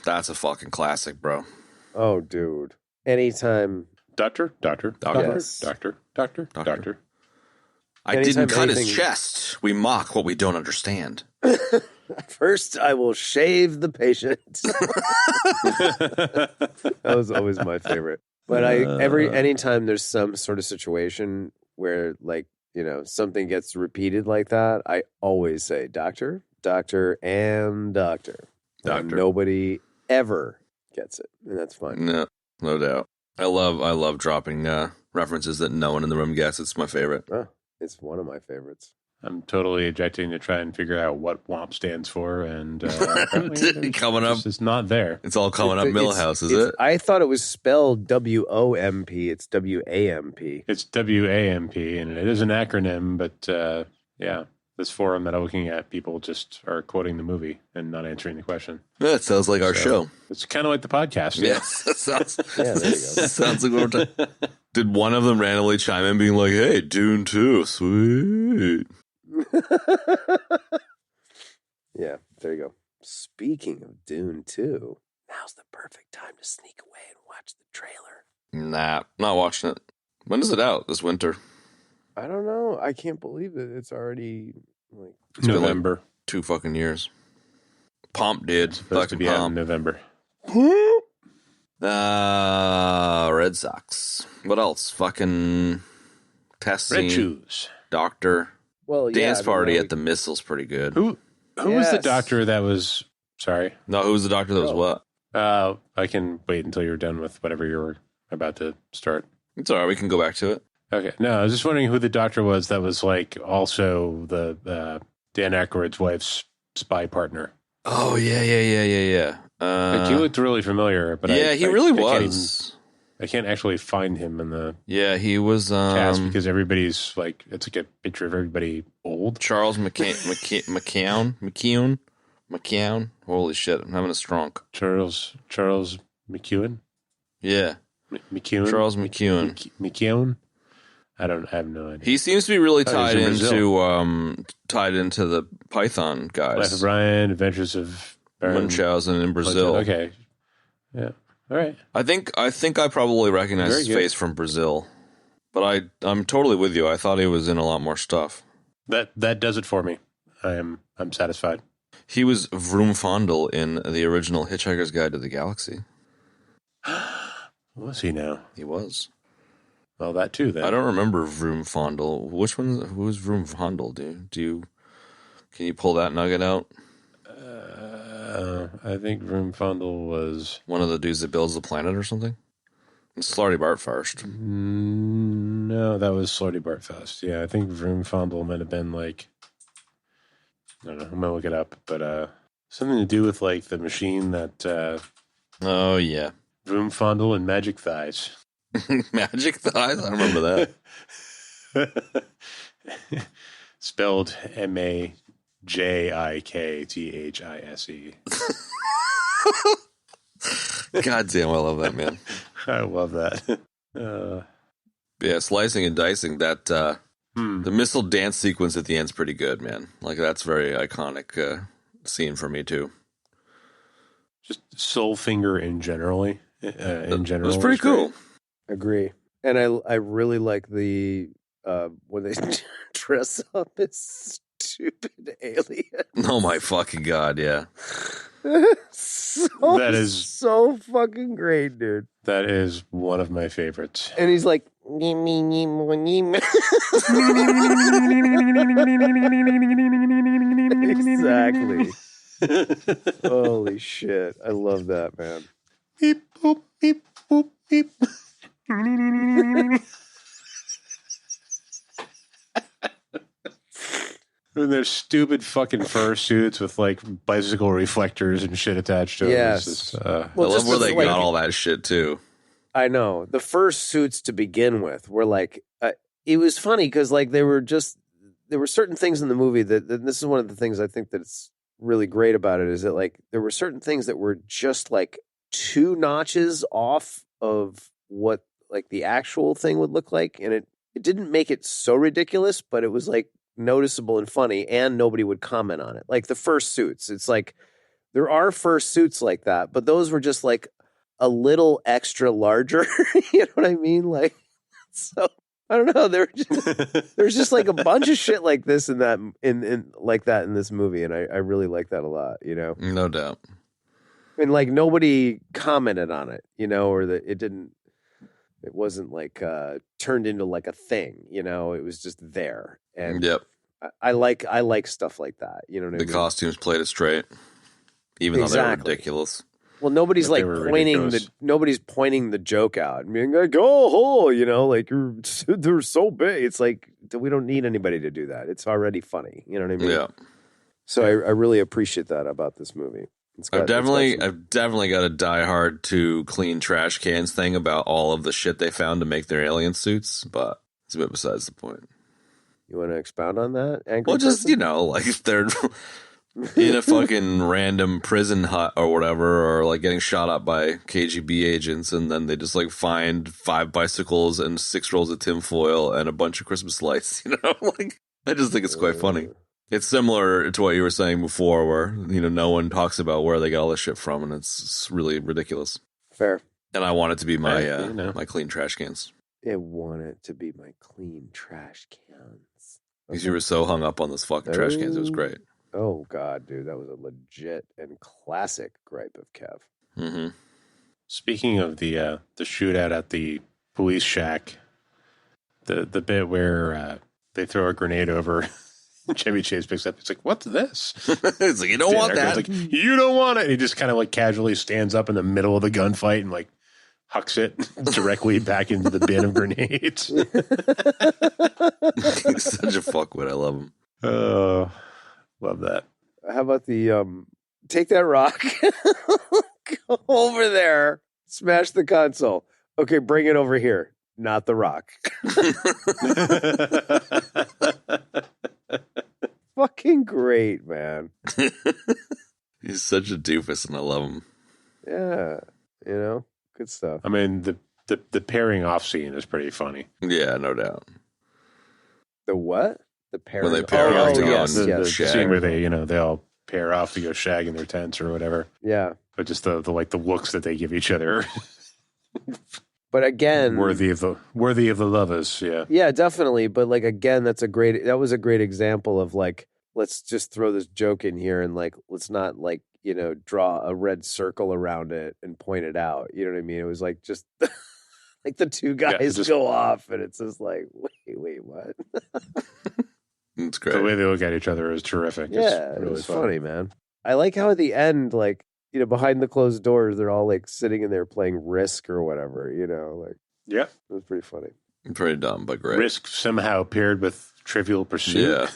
That's a fucking classic, bro. Oh, dude. Anytime. Doctor. Yes. Doctor. I didn't Anytime cut his anything- chest. We mock what we don't understand. First, I will shave the patient. That was always my favorite. But anytime there's some sort of situation where, like, you know, something gets repeated like that, I always say doctor, doctor, and doctor. And Doctor. nobody ever gets it, and that's fine. No doubt. I love dropping references that no one in the room gets. It's my favorite. Oh, it's one of my favorites. I'm totally ejecting to try and figure out what WOMP stands for, and apparently Coming up. it's not there. It's all coming up Millhouse, is it? I thought it was spelled WOMP. It's WAMP. It's WAMP, and it is an acronym, but yeah, this forum that I'm looking at, people just are quoting the movie and not answering the question. That sounds like our show. It's kind of like the podcast. Yes, that sounds. Yeah, there you go. Sounds like what we're talking. Did one of them randomly chime in, being like, "Hey, Dune 2, sweet." Yeah, there you go. Speaking of Dune 2, now's the perfect time to sneak away and watch the trailer. Nah, not watching it. When is it out? This winter? I don't know. I can't believe it. It's already like It's been like November. 2 fucking years. Pomp did. Supposed to be out in Pomp. November. Red Sox. What else? Fucking test Red scene. shoes. Doctor. well, Dance yeah, party at the Missile's pretty good. Who was the Yes. doctor that was? Sorry, No, who was the doctor that was Oh. what? I can wait until you're done with whatever you're about to start. It's all right. We can go back to it. Okay, no, I was just wondering who the doctor was that was like also the Dan Aykroyd's wife's spy partner. Oh, yeah. Like, he looked really familiar, but yeah, he really I was. I can't actually find him in the Yeah, he was cast because everybody's like, it's like a picture of everybody old. Charles McKeown. Holy shit, I'm having a stronk. Charles McEwen. Yeah, McEwen. Charles McEwen. McEwen. I have no idea. He seems to be really Oh, he's tied in tied into the Python Life guys. of Brian, Adventures of Baron Munchausen in Brazil. Okay. Yeah. All right. I think I probably recognize Very his good. face from Brazil, but I'm totally with you. I thought he was in a lot more stuff. That does it for me. I'm satisfied. He was Vroomfondle in the original Hitchhiker's Guide to the Galaxy. Was he now? He was. Well, that too. Then I don't remember Vroomfondle. Who was Vroomfondle? Can you pull that nugget out? I think Vroomfondle was One of the dudes that builds the planet or something? It's Slarty Bart first. no, that was Slordy Bartfest. Yeah, I think Vroomfondle might have been like, I don't know. I'm gonna look it up, but something to do with like the machine that Oh, yeah. Vroomfondle and Majikthise. Majikthise? I remember that. Spelled Majikthise. God damn, I love that, man. I love that. Yeah, slicing and dicing. That the missile dance sequence at the end's pretty good, man. Like, that's very iconic scene for me, too. Just Soulfinger in general. It was pretty cool. Agree. And I really like the when they dress up as stupid aliens. Oh, my fucking God, yeah. That is- so fucking great, dude. That is one of my favorites. And he's like, exactly. Holy shit. I love that, man. Beep, boop, beep, boop, beep. And their stupid fucking fur suits with like bicycle reflectors and shit attached to them. Yes. It's just, Well, I love just where the, they like- got all that shit, too. I know. The first suits to begin with were like, it was funny because like there were certain things in the movie that this is one of the things I think that's really great about it is that like there were certain things that were just like 2 notches off of what like the actual thing would look like. And it didn't make it so ridiculous, but it was like noticeable and funny and nobody would comment on it. Like the first suits, it's like there are first suits like that, but those were just like a little extra larger. You know what I mean? Like, so I don't know. There's just like a bunch of shit like this in that in like that in this movie, and I really like that a lot. You know, No doubt. and like nobody commented on it, you know, or that it wasn't like turned into like a thing, you know. It was just there, and Yep. I like stuff like that. You know what I The mean? costumes played it straight, even though they were Exactly. ridiculous. Well, nobody's But like they were pointing ridiculous. nobody's pointing the joke out and being like, oh, you know, like they're so big. It's like we don't need anybody to do that. It's already funny. You know what I mean? Yeah. So I really appreciate that about this movie. I've definitely got a Die Hard to clean trash cans thing about all of the shit they found to make their alien suits, but it's a bit besides the point. You want to expound on that? Angry Well, just, person? you know, like if they're in a fucking random prison hut or whatever, or like getting shot up by KGB agents, and then they just like find 5 bicycles and 6 rolls of tinfoil and a bunch of Christmas lights, you know? Like, I just think it's quite funny. It's similar to what you were saying before, where, you know, no one talks about where they got all this shit from, and it's really ridiculous. Fair. And I want it to be my you know. my clean trash cans. I want it to be my clean trash cans. Because you were so hung up on those fucking trash cans, it was great. Oh God, dude, that was a legit and classic gripe of Kev. Mm-hmm. Speaking of the shootout at the police shack, the bit where they throw a grenade over, Chevy Chase picks up. It's like, what's this? It's like, you don't want that. Like, you don't want it. And he just kind of like casually stands up in the middle of the gunfight and like hucks it directly back into the bin of grenades. He's such a fuckwit. I love him. Oh, love that. How about the take that rock, go over there, smash the console. Okay, bring it over here. Not the rock. Fucking great, man. He's such a doofus, and I love him. Yeah, you know, good stuff. I mean, the pairing off scene is pretty funny. Yeah, no doubt. The what? The pair. When they pair off to go yes, and The yes. shag. scene where they all pair off to go shag in their tents or whatever. Yeah, But just the like the looks that they give each other, but again, worthy of the lovers. Yeah. yeah, definitely. But like again, that was a great example of like, let's just throw this joke in here and like, let's not like, you know, draw a red circle around it and point it out. You know what I mean? It was like just like the two guys just- go off and it's just like, wait, what? It's great. The way they look at each other is terrific. Yeah, It's it really was fun. funny, man. I like how at the end, like, you know, behind the closed doors, they're all like sitting in there playing Risk or whatever, you know, like Yeah. it was pretty funny. Pretty dumb, but great. Risk somehow paired with Trivial Pursuit. Yeah.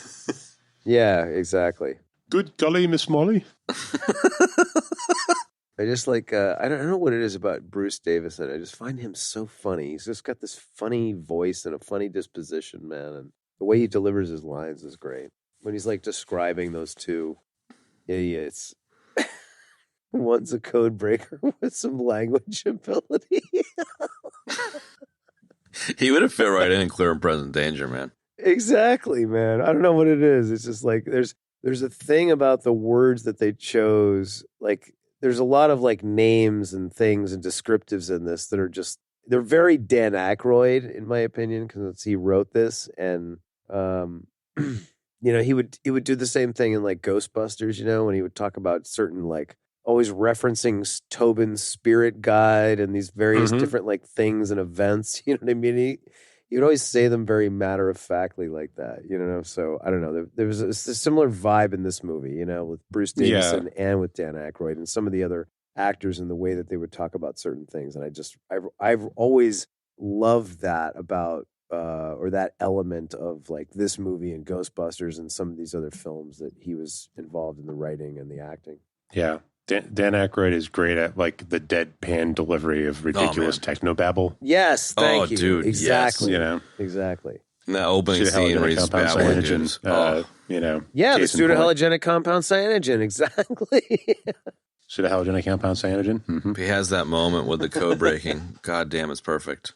Yeah, exactly. Good golly, Miss Molly. I just like, I don't know what it is about Bruce Davison. I just find him so funny. He's just got this funny voice and a funny disposition, man. And the way he delivers his lines is great. When he's like describing those two idiots. One's a code breaker with some language ability. He would have fit right in Clear and Present Danger, man. Exactly, man. I don't know what it is. It's just like there's a thing about the words that they chose. Like there's a lot of like names and things and descriptives in this that are just they're very Dan Aykroyd in my opinion because he wrote this and you know he would do the same thing in like Ghostbusters, you know, when he would talk about certain like always referencing Tobin's spirit guide and these various different like things and events. You know what I mean? He would always say them very matter of factly like that, you know? So I don't know. There was a similar vibe in this movie, you know, with Bruce Davison and with Dan Aykroyd and some of the other actors in the way that they would talk about certain things. And I've always loved that about, or that element of like this movie and Ghostbusters and some of these other films that he was involved in the writing and the acting. Yeah. Dan Aykroyd is great at like the deadpan delivery of ridiculous technobabble. Yes, thank you. Dude, exactly. You know, Exactly. And that opening scene where he's babbling, dude. you know, Yeah, the case in point. pseudohalogenic compound cyanogen. Exactly. Pseudohalogenic compound cyanogen. Mm-hmm. He has that moment with the code breaking. God damn, it's perfect.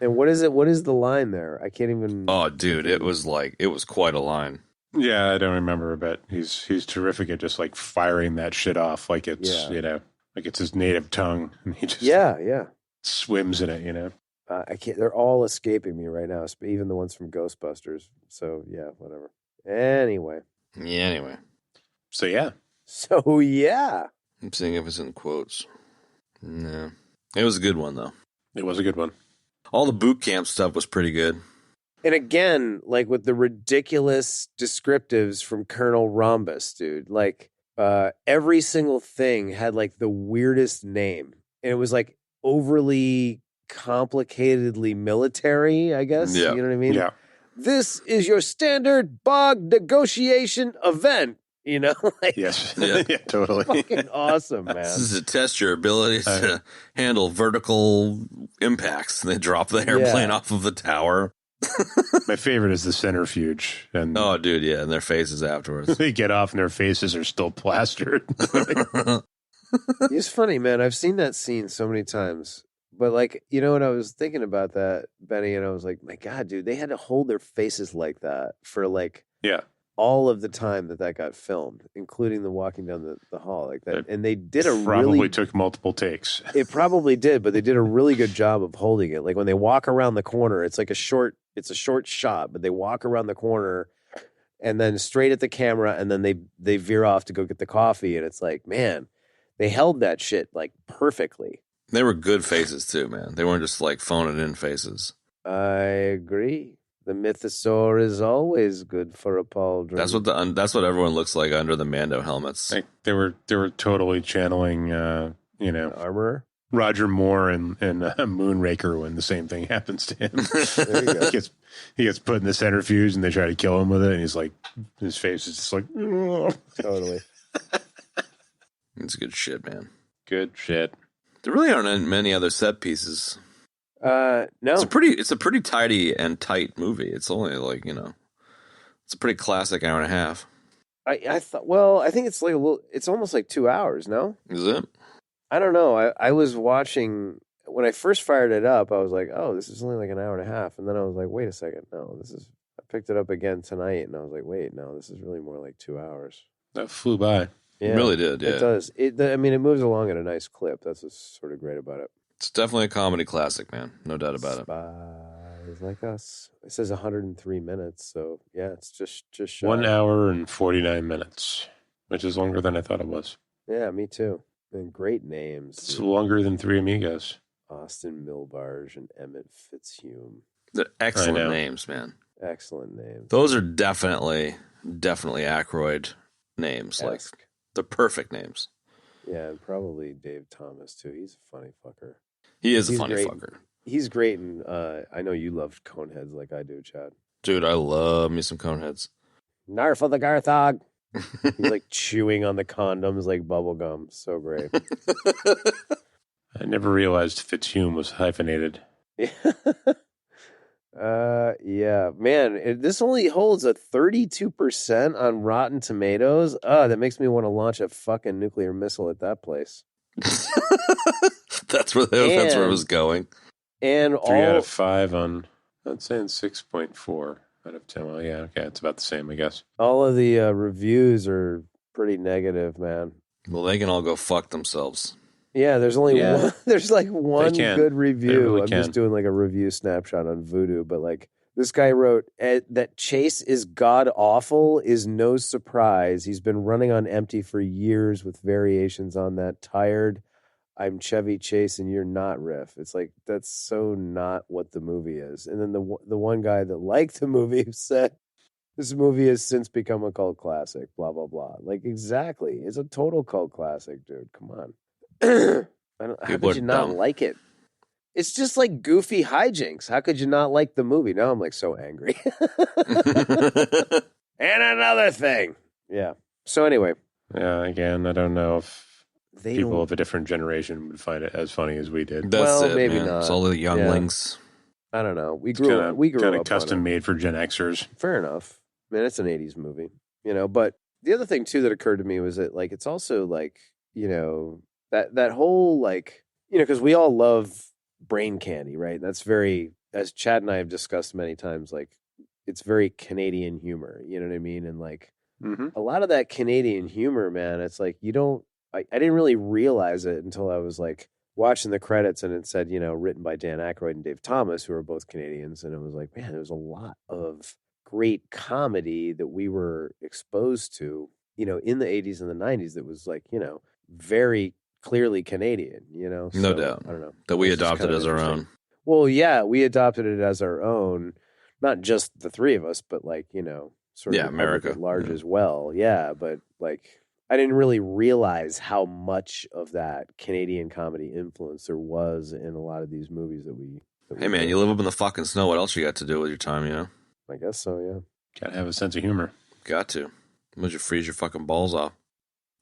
And what is it? What is the line there? I can't even. Oh, dude, it was quite a line. Yeah, I don't remember, but he's terrific at just like firing that shit off like it's you know like it's his native tongue, and he just Yeah. swims in it. You know, I can't. They're all escaping me right now, even the ones from Ghostbusters. So yeah, whatever. Anyway. Yeah, anyway. So yeah. So yeah. I'm seeing if it's in quotes. No. It was a good one, though. It was a good one. All the boot camp stuff was pretty good. And again, like with the ridiculous descriptives from Colonel Rhombus, dude. Like every single thing had like the weirdest name. And it was like overly complicatedly military, I guess. Yeah. You know what I mean? Yeah. This is your standard bog negotiation event. You know? Like, Yes. Yeah. Yeah, totally. fucking awesome, man. This is to test your ability to handle vertical impacts. They drop the airplane off of the tower. My favorite is the centrifuge. And Oh, dude, yeah, and their faces afterwards. they get off and their faces are still plastered. It's funny, man. I've seen that scene so many times. But like, you know what, I was thinking about that, Benny, and I was like, my God, dude, they had to hold their faces like that for like Yeah. all of the time that got filmed, including the walking down the hall like that. And they did a Probably really took multiple takes. It probably did, but they did a really good job of holding it. Like when they walk around the corner, it's like a short shot, but they walk around the corner and then straight at the camera, and then they veer off to go get the coffee, and it's like, man, they held that shit like perfectly. They were good faces, too, man. They weren't just like phoning in faces. I agree. The mythosaur is always good for a pauldron. That's what everyone looks like under the Mando helmets. Like they were totally channeling, Armorer. Roger Moore and Moonraker when the same thing happens to him. There you go. he gets put in the centrifuge and they try to kill him with it, and he's like, his face is just like, Totally. It's good shit, man. good shit. There really aren't many other set pieces. No. It's a pretty tidy and tight movie. It's only like, it's a pretty classic hour and a half. I thought. Well, I think it's like a little. It's almost like 2 hours. No. Is it? I don't know. I was watching when I first fired it up. I was like, "Oh, this is only like an hour and a half," and then I was like, "Wait a second, no, this is." I picked it up again tonight, and I was like, "Wait, no, this is really more like 2 hours." That flew by. Yeah, It really did, yeah. It does. I mean, it moves along at a nice clip. That's what's sort of great about it. It's definitely a comedy classic, man. No doubt about it. Spies Like Us. It says 103 minutes, so yeah, it's just shy. 1 hour and 49 minutes, which is longer than I thought it was. Yeah, me too. And great names. It's longer than Three Amigos. Austin Milbarge and Emmett Fitzhume. They're excellent know. names, man. Excellent names. Those are definitely Aykroyd names. Like, Esque. they're perfect names. Yeah, and probably Dave Thomas too. He's a funny fucker. He is a He's funny great. fucker. He's great, and I know you loved Coneheads like I do, Chad. Dude, I love me some Coneheads. Narf the Garthog. He's like chewing on the condoms like bubble gum. So great. I never realized Fitzhume was hyphenated. Yeah, man. This only holds a 32% on Rotten Tomatoes. That makes me want to launch a fucking nuclear missile at that place. That's where it was going. And 3 out all of 5 on, I'm saying 6.4 out of 10. Well, yeah, okay, it's about the same, I guess. all of the reviews are pretty negative, man. Well, they can all go fuck themselves. Yeah, there's only Yeah. one. There's like one can. good They review. really I'm just can. doing like a review snapshot on Voodoo, but like this guy wrote that Chase is god awful is no surprise. He's been running on empty for years with variations on that tired I'm Chevy Chase and you're not riff. It's like that's so not what the movie is. And then the one guy that liked the movie said this movie has since become a cult classic. Blah blah blah. Like exactly, it's a total cult classic, dude. Come on. How People could you are not dumb. like it? It's just like goofy hijinks. How could you not like the movie? Now I'm like so angry. And another thing. Yeah. So anyway, Yeah, again, I don't know if they people don't, of a different generation would find it as funny as we did. That's Well, it, maybe man. not. It's all the younglings. I don't know. We It's grew kind up. We grew of up custom on it. made for Gen Xers. Fair enough. Man, it's an 80s movie, but the other thing too that occurred to me was that like it's also like, that whole like, because we all love brain candy, right? That's very, as Chad and I have discussed many times, like it's very Canadian humor, you know what I mean? And like Mm-hmm. a lot of that Canadian humor, man, it's like I didn't really realize it until I was like watching the credits and it said, written by Dan Aykroyd and Dave Thomas, who are both Canadians. And it was like, man, there was a lot of great comedy that we were exposed to, in the 80s and the 90s that was like, very clearly Canadian, No So, doubt. I don't know. That we It's just adopted kind of as our interesting. own. Well, yeah, we adopted it as our own, not just the three of us, but like, sort of Yeah, the public America. at large Yeah. as well. Yeah, but like I didn't really realize how much of that Canadian comedy influence there was in a lot of these movies that we Hey, man, did. you live up in the fucking snow. What else you got to do with your time, I guess so, yeah. Gotta have a sense of humor. Got to. Would you freeze your fucking balls off?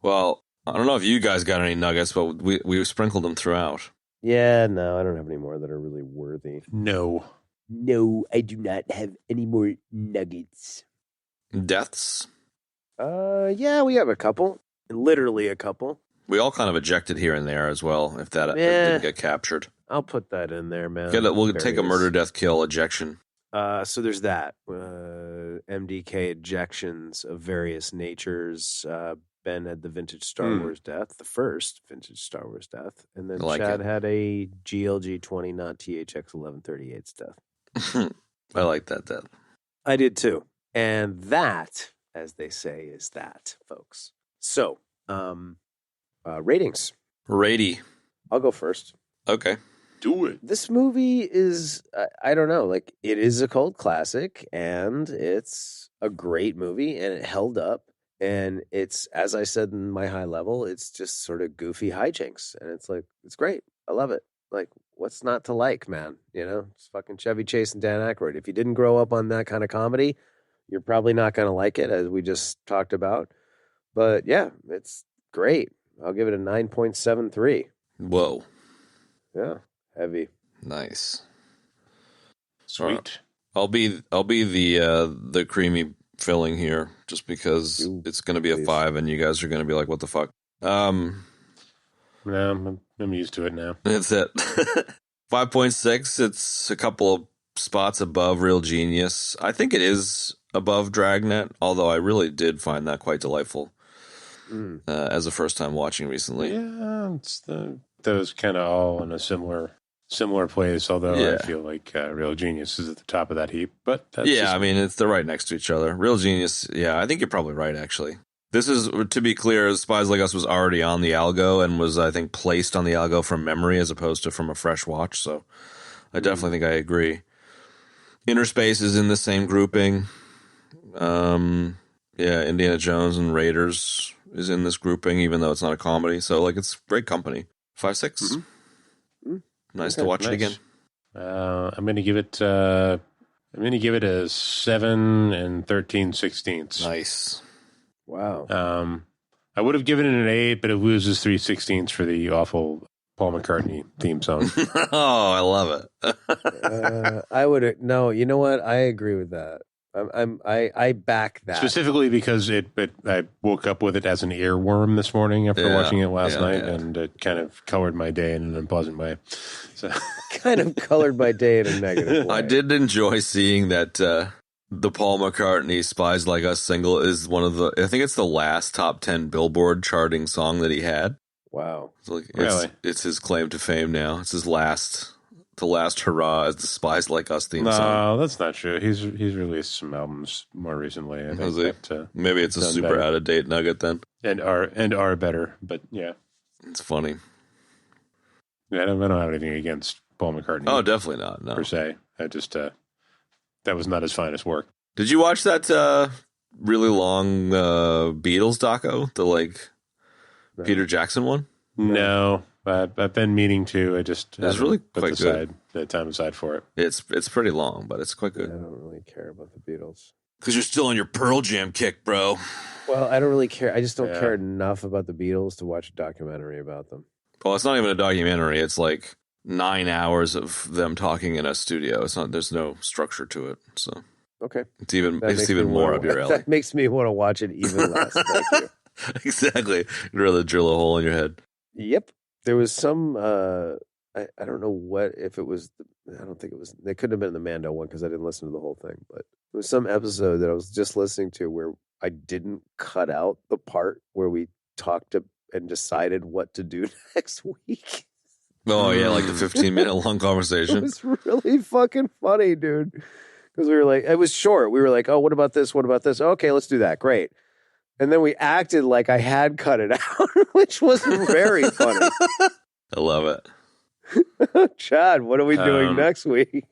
Well, I don't know if you guys got any nuggets, but we sprinkled them throughout. Yeah, no, I don't have any more that are really worthy. No. No, I do not have any more nuggets. Deaths. Yeah, we have a couple. Literally a couple. We all kind of ejected here and there as well, if that Yeah. didn't get captured. I'll put that in there, man. We'll take a Various. murder, death, kill ejection. So there's that. MDK ejections of various natures. Ben had the vintage Star Wars death, the first vintage Star Wars death. And then I like Chad it. had a GLG 20, not THX 1138's death. I like that death. I did too. And that, as they say, is that, folks. So, ratings. Rady. I'll go first. Okay. Do it. This movie is, I don't know, like it is a cult classic and it's a great movie and it held up. And it's, as I said in my high level, it's just sort of goofy hijinks. And it's like, it's great. I love it. Like, what's not to like, man? It's fucking Chevy Chase and Dan Aykroyd. If you didn't grow up on that kind of comedy, you're probably not going to like it, as we just talked about. But yeah, it's great. I'll give it a 9.73. Whoa. Yeah, heavy. Nice. Sweet. I'll be the creamy filling here, just because You- it's going to be a please. 5, and you guys are going to be like, "What the fuck?" No, I'm used to it now. That's it. 5.6. It's a couple of spots above Real Genius. I think it is above Dragnet, although I really did find that quite delightful as a first time watching recently. Yeah, it's those kind of all in a similar place. Although Yeah. I feel like Real Genius is at the top of that heap. But that's Yeah, I mean, they're right next to each other. Real Genius, yeah, I think you're probably right, actually. This is, to be clear, Spies Like Us was already on the algo and was, I think, placed on the algo from memory as opposed to from a fresh watch, so I definitely think I agree. Inner Space is in the same grouping. Yeah, Indiana Jones and Raiders is in this grouping, even though it's not a comedy, so, like, it's great company. 5.6. Nice to Okay, watch it nice. again. I'm going to give it. I'm going to give it a 7 13/16. Nice. Wow. I would have given it an 8, but it loses 3/16 for the awful Paul McCartney theme song. Oh, I love it. I would no. You know what? I agree with that. I back that. Specifically because I woke up with it as an earworm this morning after Yeah, watching it last night, yeah. and it kind of colored my day in an unpleasant way. So kind of colored my day in a negative way. I did enjoy seeing that the Paul McCartney Spies Like Us single is one of the, I think it's the last top 10 Billboard charting song that he had. Wow. Really? It's his claim to fame now. It's his last hurrah as the Spies Like Us theme song. no, that's not true. He's released some albums more recently. I Has think he? that, Maybe it's a done super better. out of date nugget then. and are better, but yeah. It's funny. I don't have anything against Paul McCartney. Oh, definitely not. No. per se. I just that was not his finest work. Did you watch that really long Beatles doco? The No. Peter Jackson one? No, I've been meaning to. I just It's haven't really put quite good. the time aside for it. It's pretty long, but it's quite Yeah, I good. don't really care about the Beatles. Because you're still on your Pearl Jam kick, bro. Well, I don't really care. I just don't Yeah. care enough about the Beatles to watch a documentary about them. Well, it's not even a documentary. It's like 9 hours of them talking in a studio. It's not. There's no structure to it, so Okay. it's even That makes me more wanna- up your alley. That makes me want to watch it even less. Thank you. Exactly. You'd rather drill a hole in your head. Yep. There was some, I don't know if it was, I don't think it was, it couldn't have been the Mando one because I didn't listen to the whole thing, but it was some episode that I was just listening to where I didn't cut out the part where we talked and decided what to do next week. Oh, yeah, like the 15-minute long It conversation. was really fucking funny, dude. Because we were like, it was short. We were like, oh, what about this? What about this? Okay, let's do that. Great. And then we acted like I had cut it out, which was very funny. I love it. Chad, what are we doing next week?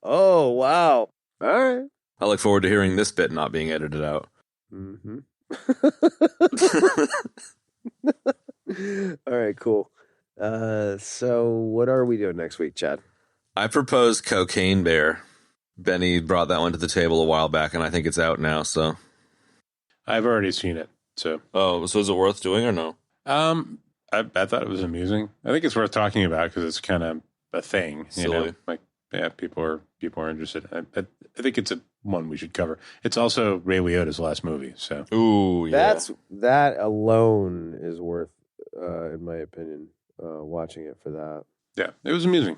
Oh, wow. All right. I look forward to hearing this bit not being edited out. Mm-hmm. All right, cool. So what are we doing next week, Chad? I proposed Cocaine Bear. Benny brought that one to the table a while back, and I think it's out now, so. I've already seen it. So, so is it worth doing or no? I thought it was amusing. I think it's worth talking about because it's kind of a thing. You know, Silly. like people are interested. I think it's one we should cover. It's also Ray Liotta's last movie. So, Ooh, yeah. That alone is worth, in my opinion, watching it for that. yeah, it was amusing.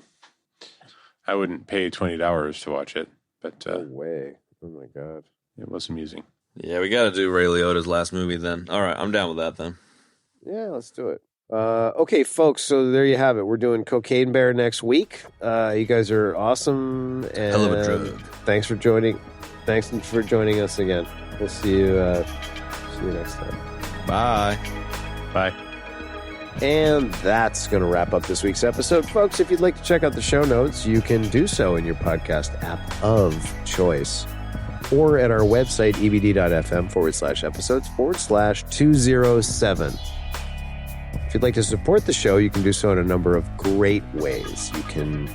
I wouldn't pay $20 to watch it, but No way. Oh my god. it was amusing. Yeah, we got to do Ray Liotta's last movie then. All right, I'm down with that then. Yeah, let's do it. Okay, folks. So there you have it. We're doing Cocaine Bear next week. You guys are awesome. And Hell of a drug. Thanks for joining. Thanks for joining us again. We'll see you next time. Bye. Bye. And that's going to wrap up this week's episode. Folks, if you'd like to check out the show notes, you can do so in your podcast app of choice or at our website, ebd.fm/episodes/207. If you'd like to support the show, you can do so in a number of great ways. You can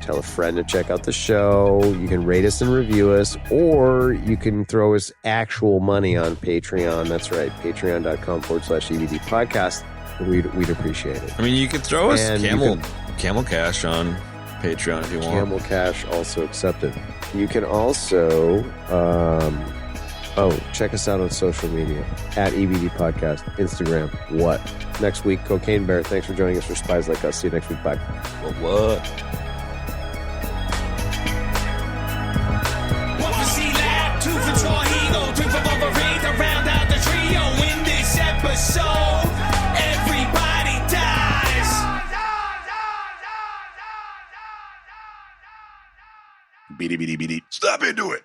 tell a friend to check out the show, you can rate us and review us, or you can throw us actual money on Patreon. That's right, patreon.com/EBD podcast. We'd appreciate it. I mean, you could throw us And camel cash on Patreon if you want. Camel Cash also accepted. You can also check us out on social media at EBD Podcast, Instagram. What? Next week, Cocaine Bear. Thanks for joining us for Spies Like Us. See you next week. Bye. What? One for C-Lab, two for Troy, three for Wolverine to round out the trio in this episode. Everybody dies. Beady, beady, beady. Stop it, do it.